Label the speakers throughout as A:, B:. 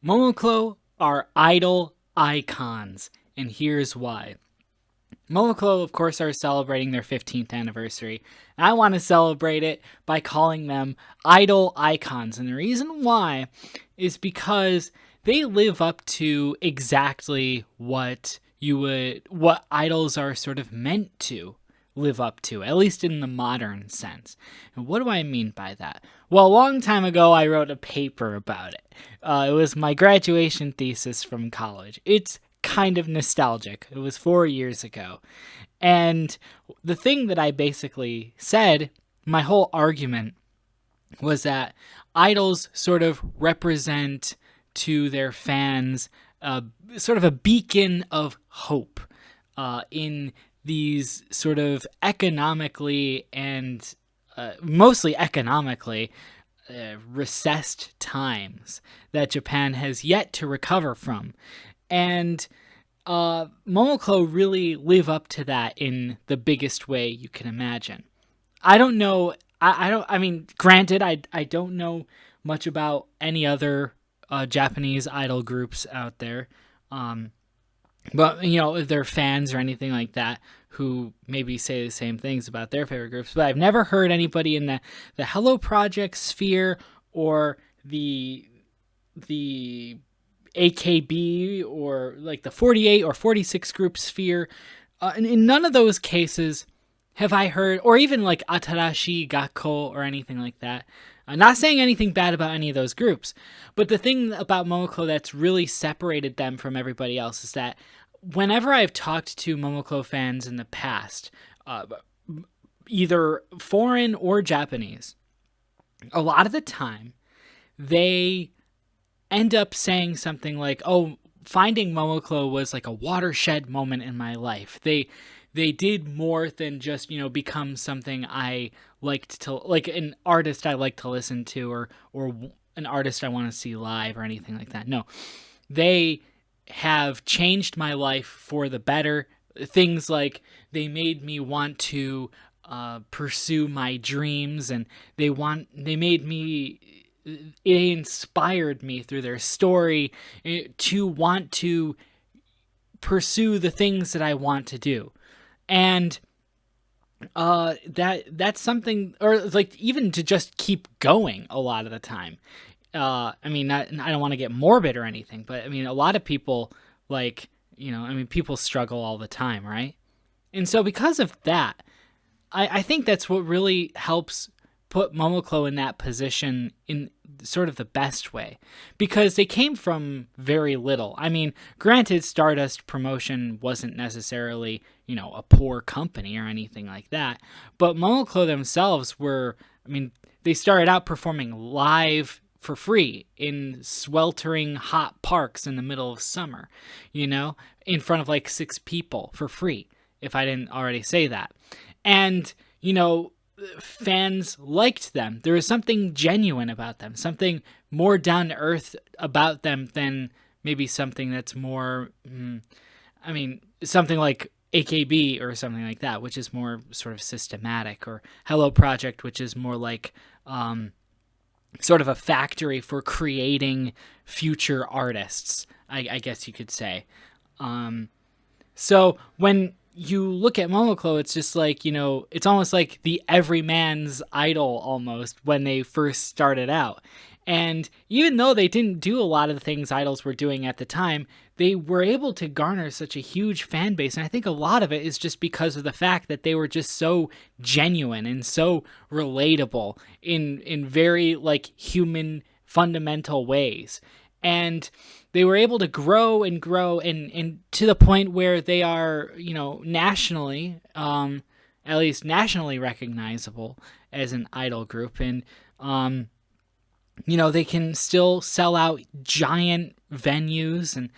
A: Momoclo are idol icons, and here's why. Momoclo, of course, are celebrating their 15th anniversary. And I want to celebrate it by calling them idol icons. And the reason why is because they live up to exactly what idols are sort of meant to live up to, at least in the modern sense. And what do I mean by that? Well, a long time ago, I wrote a paper about it. It was my graduation thesis from college. It's kind of nostalgic. It was 4 years ago. And the thing that I basically said, my whole argument, was that idols sort of represent to their fans sort of a beacon of hope in these sort of economically and mostly economically recessed times that Japan has yet to recover from. And Momoclo really live up to that in the biggest way you can imagine. I don't know. I mean, granted, I don't know much about any other Japanese idol groups out there. But, if they're fans or anything like that who maybe say the same things about their favorite groups. But I've never heard anybody in the Hello Project sphere or the AKB or like the 48 or 46 group sphere. In none of those cases have I heard, or even like Atarashi Gakko or anything like that. I'm not saying anything bad about any of those groups, but the thing about Momoclo that's really separated them from everybody else is that whenever I've talked to Momoclo fans in the past, either foreign or Japanese, a lot of the time they end up saying something like, "Oh, finding Momoclo was like a watershed moment in my life. They did more than just, become something I liked to, like an artist I like to listen to or an artist I want to see live or anything like that. No, they have changed my life for the better. Things like they made me want to pursue my dreams, and they inspired me through their story to want to pursue the things that I want to do." And that's something, or like even to just keep going a lot of the time. I don't want to get morbid or anything, but I mean, a lot of people people struggle all the time, right? And so because of that, I think that's what really helps put Momoclo in that position in sort of the best way, because they came from very little. I mean, granted, Stardust Promotion wasn't necessarily, a poor company or anything like that, but Momoclo themselves they started out performing live for free in sweltering hot parks in the middle of summer, in front of like 6 people for free, if I didn't already say that. And, fans liked them. There was something genuine about them, something more down to earth about them than maybe something that's more, something like AKB or something like that, which is more sort of systematic, or Hello Project, which is more like sort of a factory for creating future artists, I guess you could say. So when you look at Momoclo, it's just like, it's almost like the everyman's idol almost when they first started out. And even though they didn't do a lot of the things idols were doing at the time, they were able to garner such a huge fan base. And I think a lot of it is just because of the fact that they were just so genuine and so relatable in very like human fundamental ways. And they were able to grow and grow and to the point where they are, nationally, at least nationally recognizable as an idol group. And, they can still sell out giant venues and,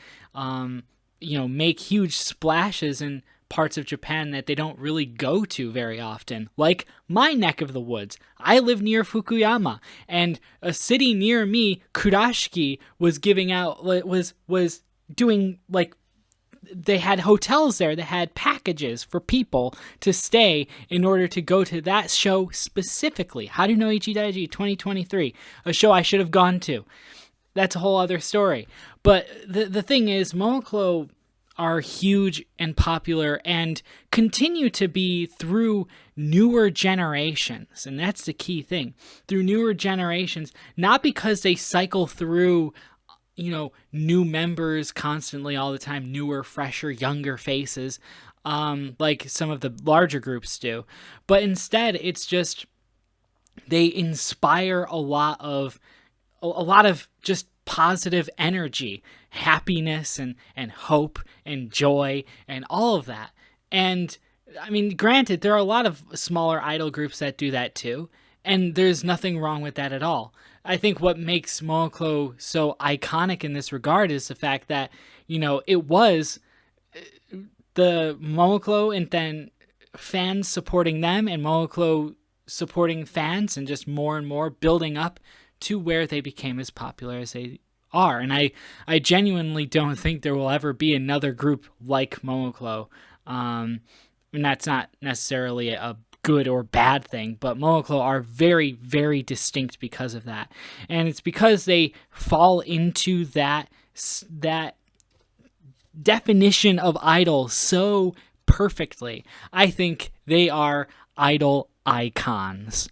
A: make huge splashes in parts of Japan that they don't really go to very often, like my neck of the woods. I live near Fukuyama, and a city near me, Kurashiki, was doing like, they had hotels there that had packages for people to stay in order to go to that show specifically. Haru no Ichidaiji 2023, a show I should have gone to. that's a whole other story. But the thing is, momoclo are huge and popular and continue to be through newer generations. And that's the key thing. Through newer generations, not because they cycle through, new members constantly all the time, newer, fresher, younger faces, like some of the larger groups do. But instead, it's just they inspire a lot of just positive energy, happiness and hope and joy and all of that. And I mean, granted, there are a lot of smaller idol groups that do that too, and there's nothing wrong with that at all. I think what makes Momoclo so iconic in this regard is the fact that, it was the Momoclo and then fans supporting them and Momoclo supporting fans and just more and more building up to where they became as popular as they are. And I genuinely don't think there will ever be another group like Momoclo. And that's not necessarily a good or bad thing, but Momoclo are very, very distinct because of that. And it's because they fall into that definition of idol so perfectly. I think they are idol icons.